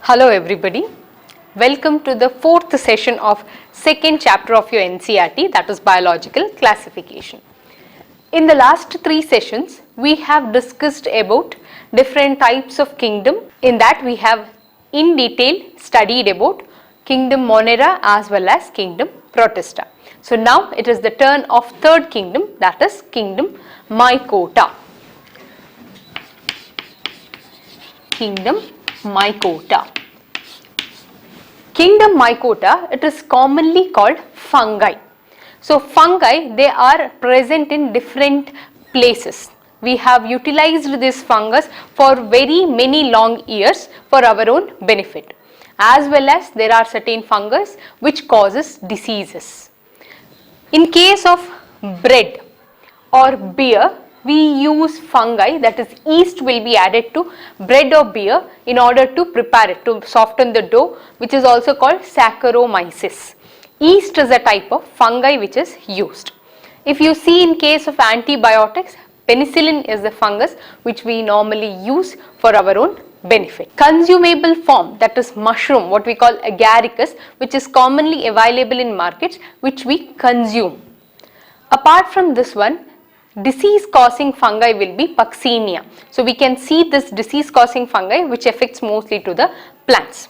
Hello everybody, welcome to the fourth session of second chapter of your NCERT, that is biological classification. In the last three sessions we have discussed about different types of kingdom. In that we have in detail studied about kingdom Monera as well as kingdom Protista. So now it is the turn of third kingdom, that is kingdom Mycota. Kingdom Mycota. Kingdom Mycota, it is commonly called fungi. So fungi, they are present in different places. We have utilized this fungus for very many long years for our own benefit. As well as there are certain fungus which causes diseases. In case of bread or beer, we use fungi, that is yeast will be added to bread or beer in order to prepare it, to soften the dough, which is also called Saccharomyces. Yeast is a type of fungi which is used. If you see in case of antibiotics, penicillin is the fungus which we normally use for our own benefit. Consumable form, that is mushroom, what we call agaricus, which is commonly available in markets, which we consume. Apart from this one, disease causing fungi will be Puccinia. So we can see this disease causing fungi which affects mostly to the plants.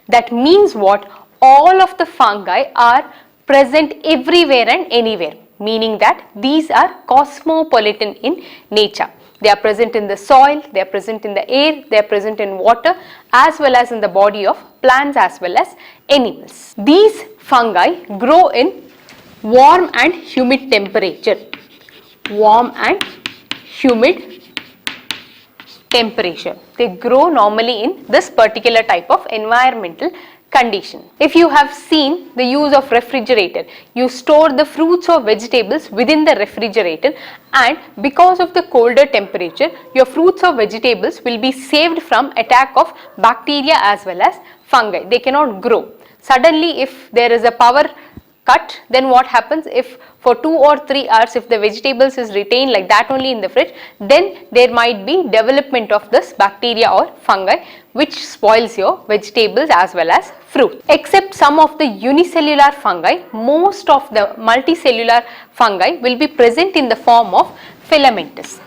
That means what? All of the fungi are present everywhere and anywhere, meaning that these are cosmopolitan in nature. They are present in the soil, they are present in the air, they are present in water as well as in the body of plants as well as animals. These fungi grow in warm and humid temperature. Warm and humid temperature. They grow normally in this particular type of environmental condition. If you have seen the use of refrigerator, you store the fruits or vegetables within the refrigerator, and because of the colder temperature, your fruits or vegetables will be saved from attack of bacteria as well as fungi. They cannot grow. Suddenly if there is a power cut, then what happens? If for 2 or 3 hours if the vegetables is retained like that only in the fridge, then there might be development of this bacteria or fungi which spoils your vegetables as well as fruit. Except some of the unicellular fungi, most of the multicellular fungi will be present in the form of filamentous.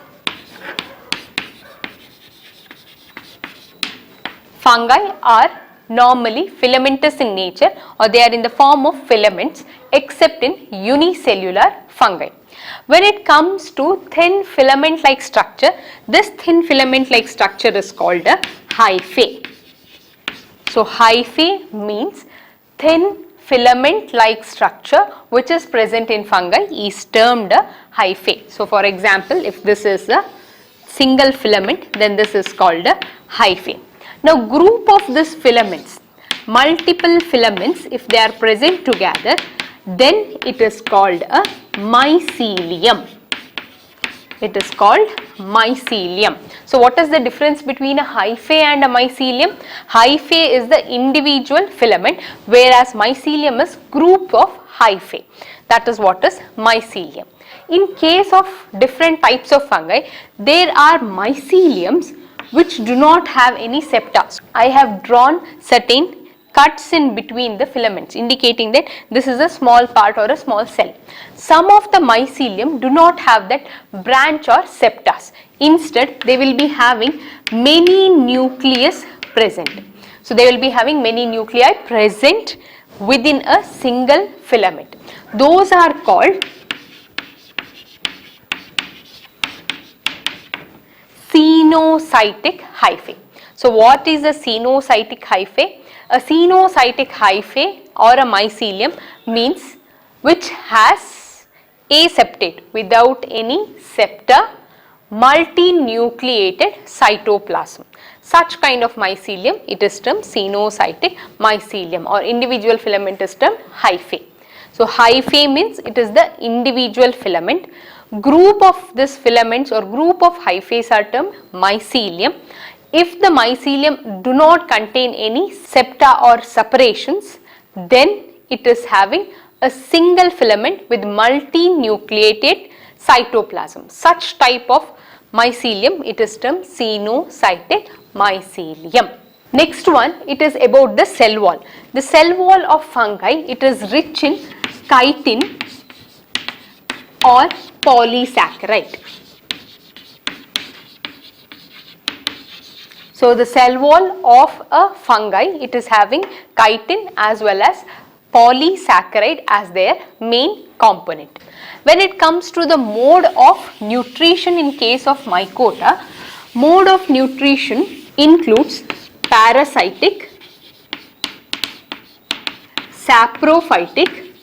Fungi are normally filamentous in nature, or they are in the form of filaments, except in unicellular fungi. When it comes to thin filament like structure, this thin filament like structure is called a hyphae. So hyphae means thin filament like structure which is present in fungi is termed a hyphae. So for example, if this is a single filament, then this is called a hyphae. Now group of these filaments, multiple filaments, if they are present together, then it is called a mycelium. It is called mycelium. So what is the difference between a hyphae and a mycelium? Hyphae is the individual filament, whereas mycelium is group of hyphae. That is what is mycelium. In case of different types of fungi, there are myceliums which do not have any septa. I have drawn certain cuts in between the filaments, indicating that this is a small part or a small cell. Some of the mycelium do not have that branch or septas. Instead, they will be having many nucleus present. So they will be having many nuclei present within a single filament. Those are called Cenocytic hyphae. So what is a cenocytic hyphae? A cenocytic hyphae or a mycelium means which has aseptate, without any septa, multinucleated cytoplasm. Such kind of mycelium, it is termed cenocytic mycelium, or individual filament is termed hyphae. So hyphae means it is the individual filament. Group of these filaments or group of hyphae are termed mycelium. If the mycelium do not contain any septa or separations, then it is having a single filament with multinucleated cytoplasm. Such type of mycelium, it is termed cenocytic mycelium. Next one, it is about the cell wall. The cell wall of fungi, it is rich in chitin or polysaccharide. So the cell wall of a fungi, it is having chitin as well as polysaccharide as their main component. When it comes to the mode of nutrition in case of Mycota, mode of nutrition includes parasitic, saprophytic,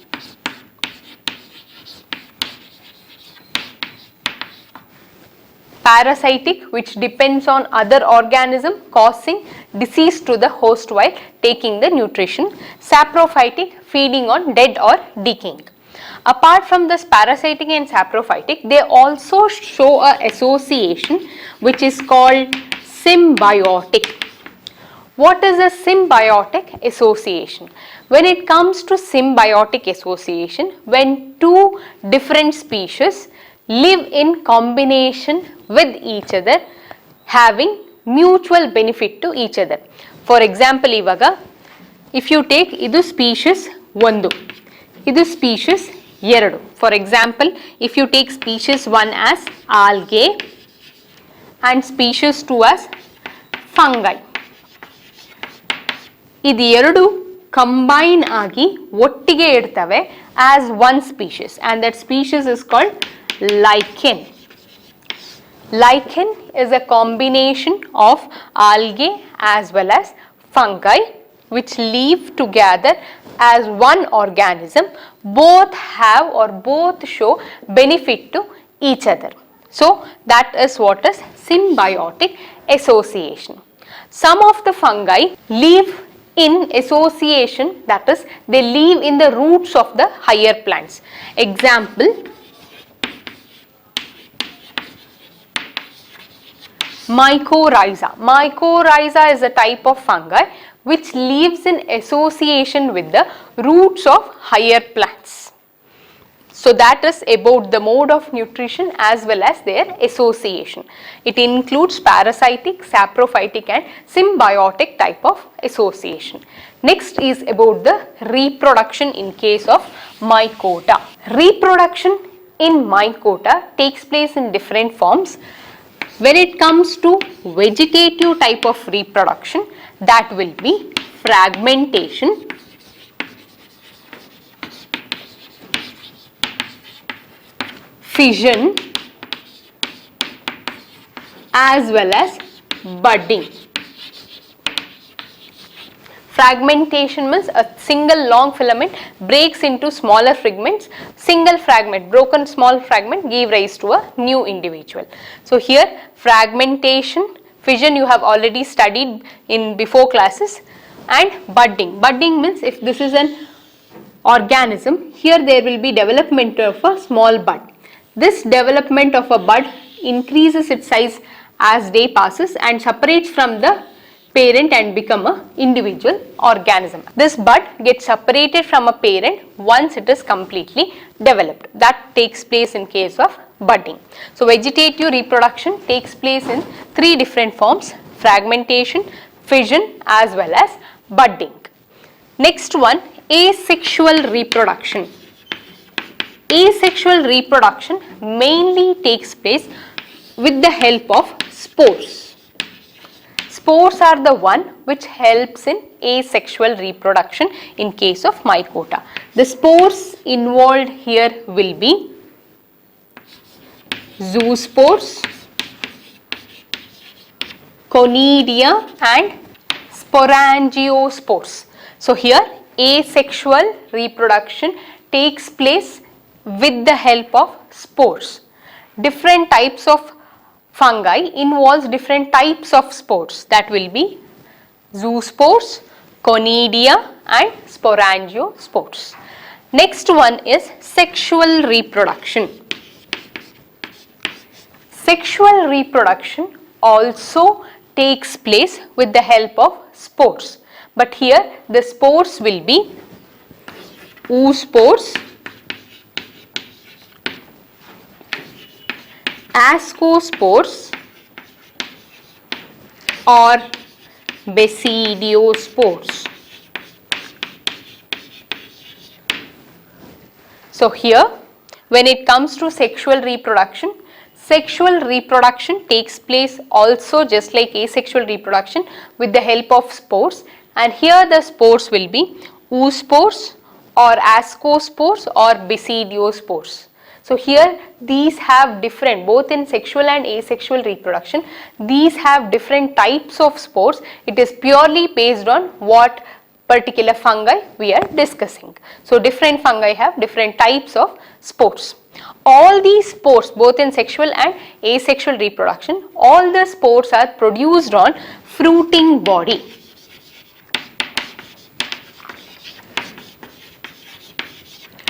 parasitic, which depends on other organism causing disease to the host while taking the nutrition, saprophytic, feeding on dead or decaying. Apart from this parasitic and saprophytic, they also show a association which is called symbiotic. What is a symbiotic association? When it comes to symbiotic association, when two different species live in combination with each other, having mutual benefit to each other. For example, ivaga, if you take idu species 1, idu species 2. For example, if you take species 1 as algae and species 2 as fungi. ಇದು ಎರಡು combine ಆಗಿ ಒಟ್ಟಿಗೆ ಇರ್ತವೆ as one species, and that species is called lichen. Lichen is a combination of algae as well as fungi which live together as one organism. Both have or both show benefit to each other. So that is what is symbiotic association. Some of the fungi live in association, that is they live in the roots of the higher plants. Example, mycorrhiza. Mycorrhiza is a type of fungi which lives in association with the roots of higher plants. So that is about the mode of nutrition as well as their association. It includes parasitic, saprophytic and symbiotic type of association. Next is about the reproduction in case of Mycota. Reproduction in Mycota takes place in different forms. When it comes to vegetative type of reproduction, that will be fragmentation, fission as well as budding. Fragmentation means a single long filament breaks into smaller fragments. Single fragment, broken small fragment give rise to a new individual. So here fragmentation, fission you have already studied in before classes, and budding. Budding means if this is an organism, here there will be development of a small bud. This development of a bud increases its size as day passes and separates from the parent and become a individual organism. This bud gets separated from a parent once it is completely developed. That takes place in case of budding. So vegetative reproduction takes place in 3 different forms: fragmentation, fission as well as budding. Next one, asexual reproduction. Asexual reproduction mainly takes place with the help of spores. Spores are the one which helps in asexual reproduction in case of Mycota. The spores involved here will be zoospores, conidia and sporangiospores. So here asexual reproduction takes place with the help of spores. Different types of fungi involves different types of spores, that will be zoospores, conidia and sporangiospores. Next one is sexual reproduction. Sexual reproduction also takes place with the help of spores, but here the spores will be oospores, ascospores or basidiospores. So here, when it comes to sexual reproduction takes place also just like asexual reproduction with the help of spores, and here the spores will be oospores or ascospores or basidiospores. So here these have different, both in sexual and asexual reproduction, these have different types of spores. It is purely based on what particular fungi we are discussing. So different fungi have different types of spores. All these spores, both in sexual and asexual reproduction, all the spores are produced on fruiting body.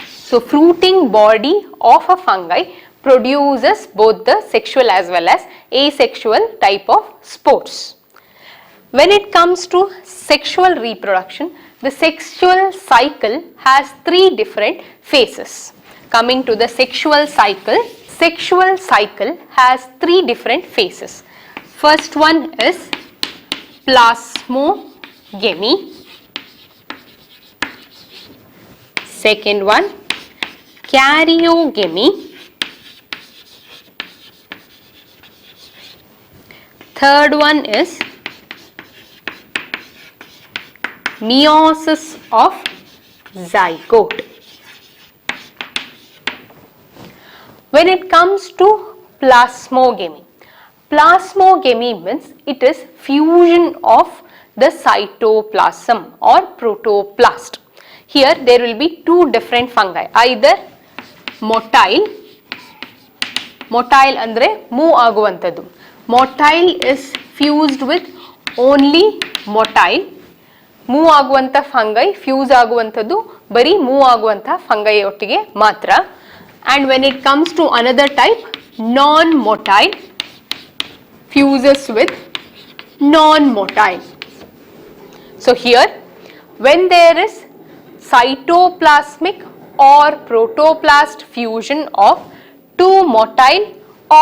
So fruiting body of a fungi produces both the sexual as well as asexual type of spores. When it comes to sexual reproduction, the sexual cycle has 3 different phases. Coming to the sexual cycle has 3 different phases. First one is plasmogamy. Second one, karyogamy. Third one is meiosis of zygote. When it comes to plasmogamy means it is fusion of the cytoplasm or protoplast. Here there will be 2 different fungi, either motile andre move aguvantadu. Motile is fused with only motile. Move ಆಗುವಂಥ fungi fuse ಆಗುವಂಥದ್ದು ಬರೀ move ಆಗುವಂಥ fungi ಒಟ್ಟಿಗೆ ಮಾತ್ರ. And when it comes to another type, non-motile fuses with non-motile. So here, when there is cytoplasmic or protoplast fusion of 2 motile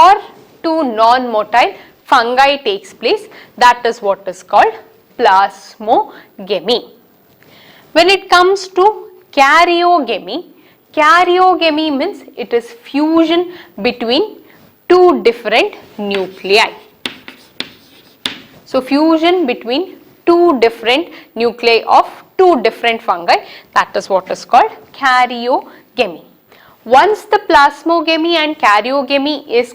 or 2 non-motile fungi takes place, that is what is called plasmogamy. When it comes to karyogamy means it is fusion between 2 different nuclei. So fusion between 2 different nuclei of 2 different fungi, that is what is called karyogamy. Once the plasmogamy and karyogamy is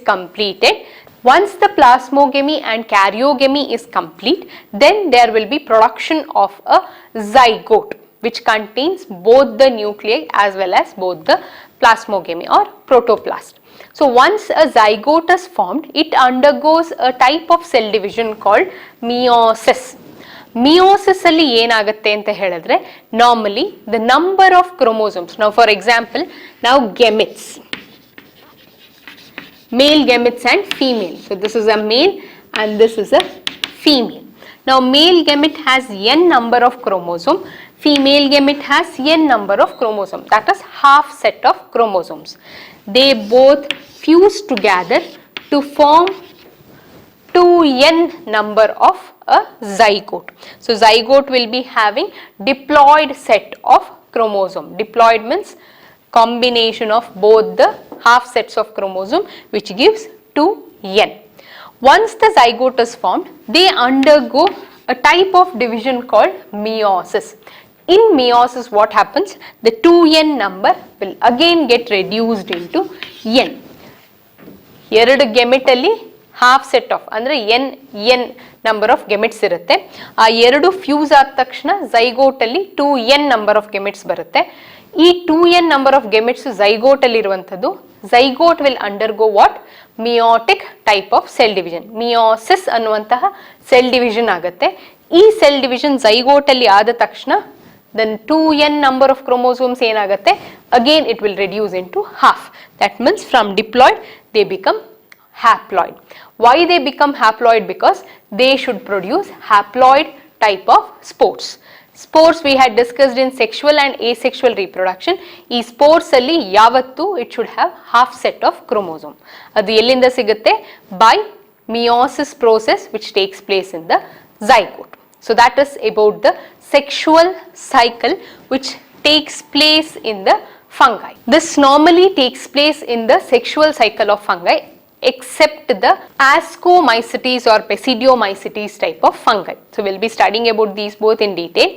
completed, then there will be production of a zygote which contains both the nuclei as well as both the plasmogamy or protoplast. So once a zygote is formed, it undergoes a type of cell division called meiosis. Meiosis alli ಏನಾಗುತ್ತೆ ಅಂತ ಹೇಳಿದ್ರೆ, normally the number of chromosomes, now for example, now gametes, male gametes and female. So this is a male and this is a female. Now male gamete has n number of chromosome, female gamete has n number of chromosome, that is half set of chromosomes. They both fuse together to form 2n number of a zygote. So zygote will be having diploid set of chromosome. Diploid means combination of both the half sets of chromosome, which gives 2n. Once the zygote is formed, they undergo a type of division called meiosis. In meiosis, what happens? The 2n number will again get reduced into n. ಎರಡು gamete ಅಲ್ಲಿ half set of ಅಂದ್ರೆ n number of gametes ಇರುತ್ತೆ. ಆ ಎರಡು fuse ಆದ ತಕ್ಷಣ zygote ಅಲ್ಲಿ 2n number of gametes ಬರುತ್ತೆ. ಈ 2n number of gametes zygote ಅಲ್ಲಿ ಇರುವಂತದ್ದು, zygote will undergo what? Meiotic type of cell division. Meiosis ಅನ್ನುವಂತಹ cell division ಆಗುತ್ತೆ. ಈ cell division zygote ಅಲ್ಲಿ ಆದ ತಕ್ಷಣ then 2n number of chromosomes ಏನಾಗುತ್ತೆ? Again it will reduce into half. That means from diploid they become haploid. Why they become haploid? Because they should produce haploid type of spores. Spores we had discussed in sexual and asexual reproduction. ಈ spores ಅಲ್ಲಿ ಯಾವತ್ತು it should have half set of chromosome. ಅದು ಎಲ್ಲಿಂದ ಸಿಗುತ್ತೆ? By meiosis process which takes place in the zygote. So that is about the sexual cycle which takes place in the fungi. This normally takes place in the sexual cycle of fungi except the Ascomycetes or Basidiomycetes type of fungi. So we will be studying about these both in detail.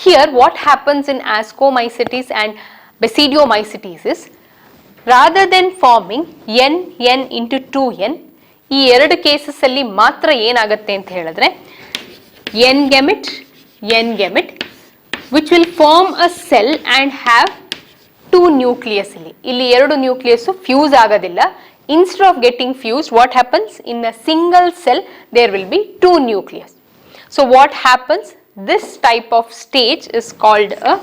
Here what happens in Ascomycetes and Basidiomycetes is, rather than forming n into 2n, ಈ ಎರಡು cases ಅಲ್ಲಿ ಮಾತ್ರ ಏನಾಗುತ್ತೆ ಅಂತ ಹೇಳಿದ್ರೆ n gamete which will form a cell and have two nucleus. ಇಲ್ಲಿ ಎರಡು nucleus fuse ಆಗೋದಿಲ್ಲ. Instead of getting fused, what happens? In a single cell there will be two nucleus. So what happens? This type of stage is called a,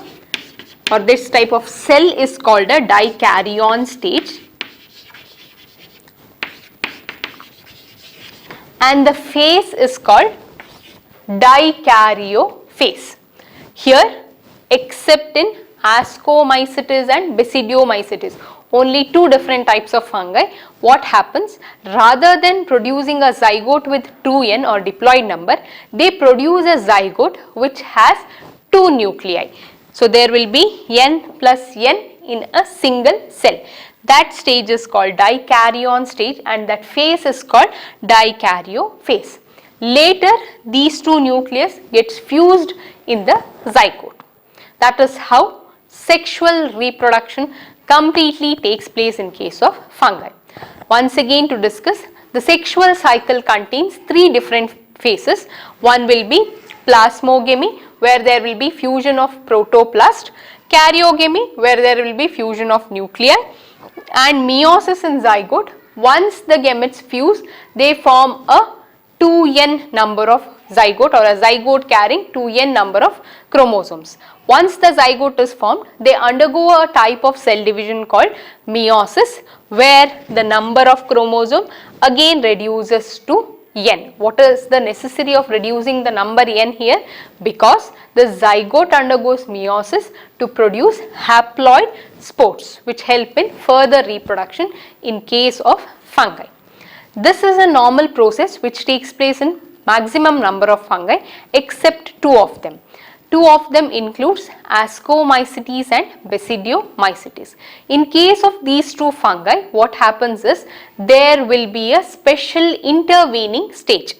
or this type of cell is called a dikaryon stage, and the phase is called dikaryophase. Here, except in Ascomycetes and Basidiomycetes, only two different types of fungi, what happens? Rather than producing a zygote with 2n or diploid number, they produce a zygote which has two nuclei. So there will be n plus n in a single cell. That stage is called dikaryon stage, and that phase is called dikaryophase. Later these two nucleus gets fused in the zygote. That is how sexual reproduction completely takes place in case of fungi. Once again, to discuss, the sexual cycle contains three different phases. One will be plasmogamy, where there will be fusion of protoplast, karyogamy, where there will be fusion of nuclei, and meiosis in zygote. Once the gametes fuse, they form a 2n number of zygote, or a zygote carrying 2n number of chromosomes. Once the zygote is formed, they undergo a type of cell division called meiosis, where the number of chromosome again reduces to n. What is the necessity of reducing the number n here? Because the zygote undergoes meiosis to produce haploid spores which help in further reproduction in case of fungi. This is a normal process which takes place in maximum number of fungi except two of them. Two of them includes Ascomycetes and Basidiomycetes. In case of these two fungi, what happens is there will be a special intervening stage.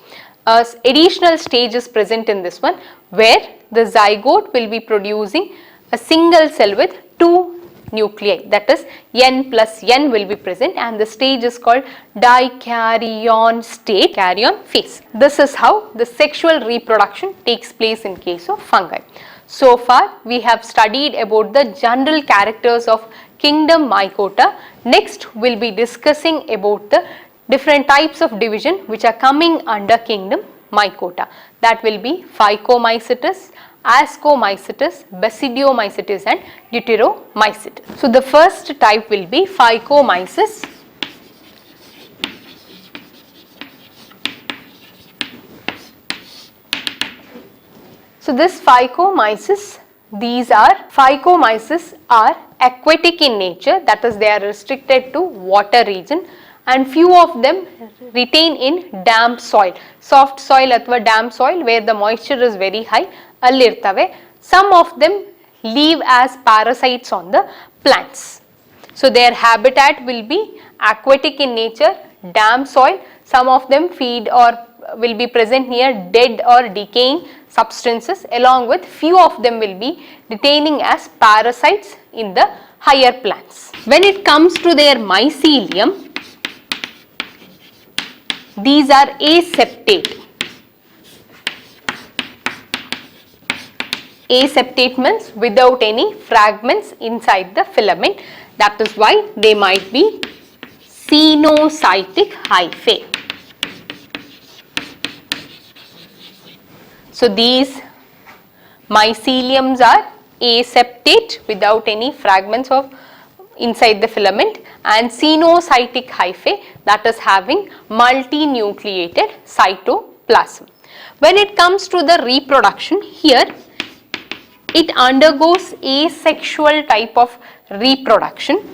An additional stage is present in this one, where the zygote will be producing a single cell with two nuclei, that is n plus n will be present, and the stage is called dikaryon stage, karyon phase. This is how the sexual reproduction takes place in case of fungi. So far we have studied about the general characters of kingdom Mycota. Next we will be discussing about the different types of division which are coming under kingdom Mycota. That will be Phycomycitis, Ascomycetes, Basidiomycetes and Deuteromycetes. So the first type will be Phycomyces. So this Phycomyces, Phycomyces are aquatic in nature, that is they are restricted to water region, and few of them retain in damp soil, soft soil athwa damp soil where the moisture is very high, allirtave. Some of them live as parasites on the plants. So their habitat will be aquatic in nature, damp soil. Some of them feed or will be present near dead or decaying substances, along with few of them will be retaining as parasites in the higher plants. When it comes to their mycelium, these are aseptate. Aseptate means without any fragments inside the filament. That is why they might be Cenocytic Hyphae. So these myceliums are aseptate without any fragments of inside the filament, and Cenocytic Hyphae, that is having multinucleated cytoplasm. When it comes to the reproduction, here it undergoes asexual type of reproduction.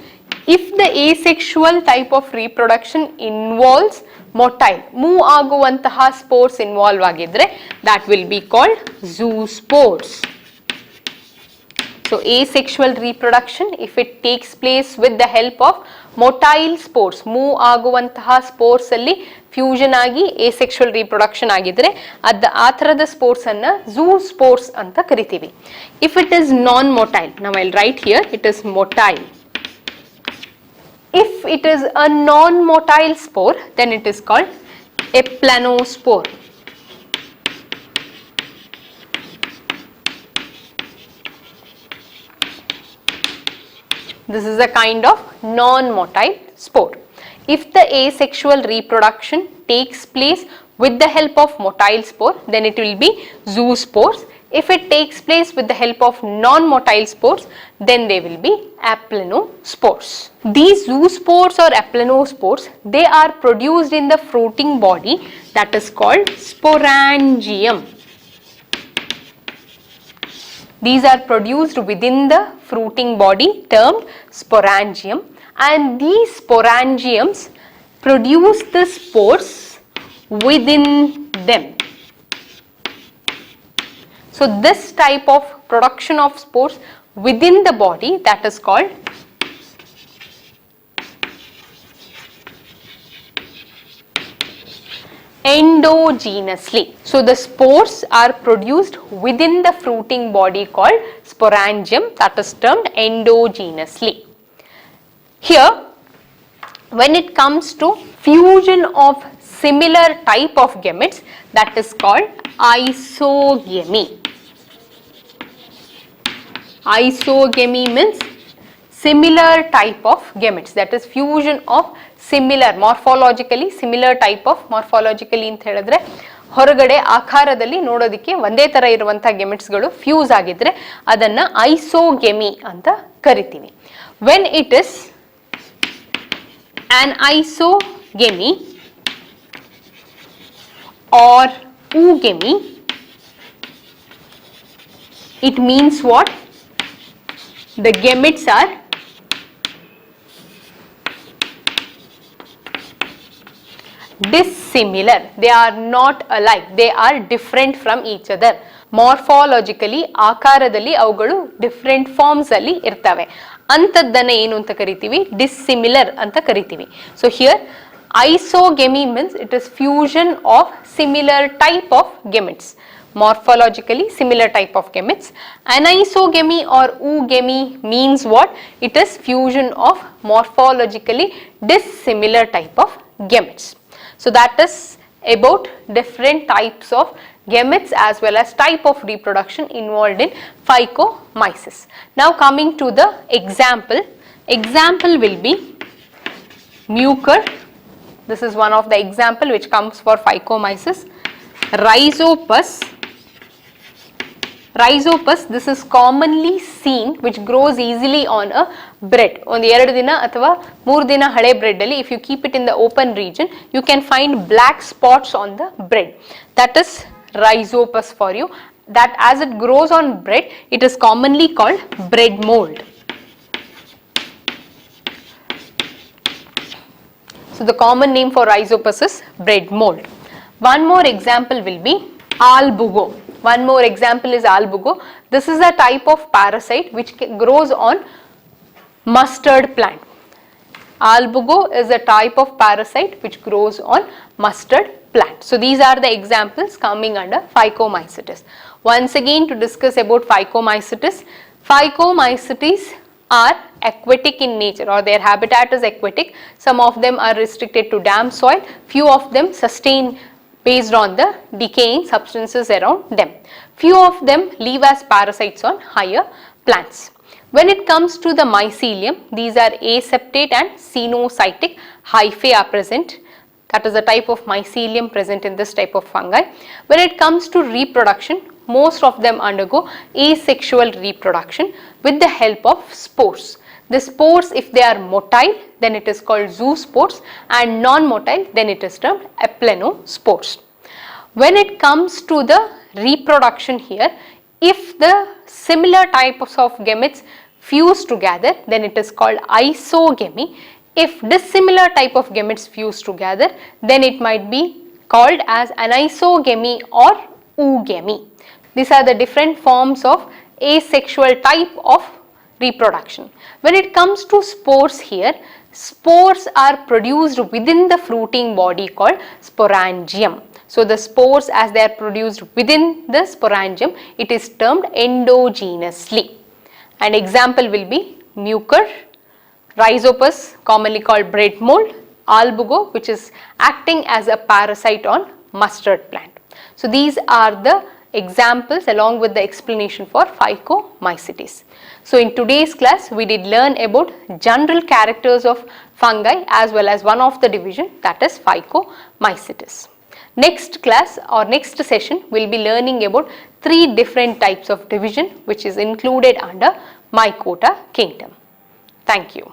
If the asexual type of reproduction involves motile move ಆಗುವಂತಹ spores involve ಆಗಿದ್ರೆ that will be called zoospores. So asexual reproduction, if it takes place with the help of motile spores, move ಆಗುವಂತಹ spores ಅಲ್ಲಿ fusion ಆಗಿ asexual reproduction ಆಗಿದ್ರೆ ಆ ಥರದ spores ಅನ್ನ zoospores ಅಂತ ಕರಿತೀವಿ. If it is non-motile, now I'll write here, it is motile. If it is a non-motile spore, then it is called a planospore. This is a kind of non-motile spore. If the asexual reproduction takes place with the help of motile spore, then it will be zoospores. If it takes place with the help of non-motile spores, then they will be aplanospores. These zoospores or aplanospores, they are produced in the fruiting body that is called sporangium. These are produced within the fruiting body termed sporangium, and these sporangiums produce the spores within them. So this type of production of spores within the body, that is called endogenously. So the spores are produced within the fruiting body called sporangium, that is termed endogenously. Here, when it comes to fusion of similar type of gametes, that is called isogamy. Isogamy means similar type of gametes, that is fusion of similar, morphologically similar type of, morphologically ಅಂತ ಹೇಳಿದ್ರೆ ಹೊರಗಡೆ ಆಕಾರದಲ್ಲಿ ನೋಡೋದಕ್ಕೆ ಒಂದೇ ತರ ಇರುವಂತಹ ಗೆಮೆಟ್ಸ್ಗಳು fuse ಆಗಿದ್ರೆ ಅದನ್ನ ಐಸೋಗೆಮಿ ಅಂತ ಕರಿತೀವಿ. When it is an isogamy or oogamy, it means what? The gametes are dissimilar, they are not alike, they are different from each other. Morphologically ಆಕಾರದಲ್ಲಿ ಅವುಗಳು ಡಿಫರೆಂಟ್ ಫಾರ್ಮ್ಸ್ ಅಲ್ಲಿ ಇರ್ತವೆ. ಅಂತದ್ದನ್ನ ಏನು ಅಂತ ಕರಿತೀವಿ? ಡಿಸ್ಸಿಮಿಲರ್ ಅಂತ ಕರಿತೀವಿ. So here isogamy means it is fusion of similar type of gametes, morphologically similar type of gametes. Anisogamy or oogamy means what? It is fusion of morphologically dissimilar type of gametes. So that is about different types of gametes as well as type of reproduction involved in Phycomycetes. Now coming to the example will be mucor. This is one of the example which comes for Phycomycetes. Rhizopus, this is commonly seen which grows easily on a bread. On the 2 ದಿನ ಅಥವಾ 3 ದಿನ ಹಳೆ bread ಅಲ್ಲಿ if you keep it in the open region, you can find black spots on the bread. That is Rhizopus for you. That as it grows on bread, it is commonly called bread mold. So the common name for Rhizopus is bread mold. One more example will be albugo. One more example is albugo. This is a type of parasite which grows on mustard plant. Albugo is a type of parasite which grows on mustard plant. So these are the examples coming under Phycomycetes. Once again, to discuss about Phycomycetes, Phycomycetes are aquatic in nature, or their habitat is aquatic. Some of them are restricted to damp soil, few of them sustain based on the decaying substances around them. Few of them live as parasites on higher plants. When it comes to the mycelium, these are aseptate and Cenocytic Hyphae are present. That is the type of mycelium present in this type of fungi. When it comes to reproduction, most of them undergo asexual reproduction with the help of spores. The spores, if they are motile, then it is called zoospores, and non-motile, then it is termed aplanospores. When it comes to the reproduction here, if the similar types of gametes fuse together, then it is called isogamy. If dissimilar type of gametes fuse together, then it might be called as an isogamy or oogamy. These are the different forms of asexual type of reproduction. When it comes to spores here, spores are produced within the fruiting body called sporangium. So the spores, as they are produced within the sporangium, it is termed endogenously. An example will be mucor, rhizopus commonly called bread mold, albugo which is acting as a parasite on mustard plant. So these are the examples along with the explanation for Phycomycitis. So in today's class we did learn about general characters of fungi as well as one of the division, that is Phycomycitis. Next class or next session we will be learning about 3 different types of division which is included under Mycota kingdom. Thank you.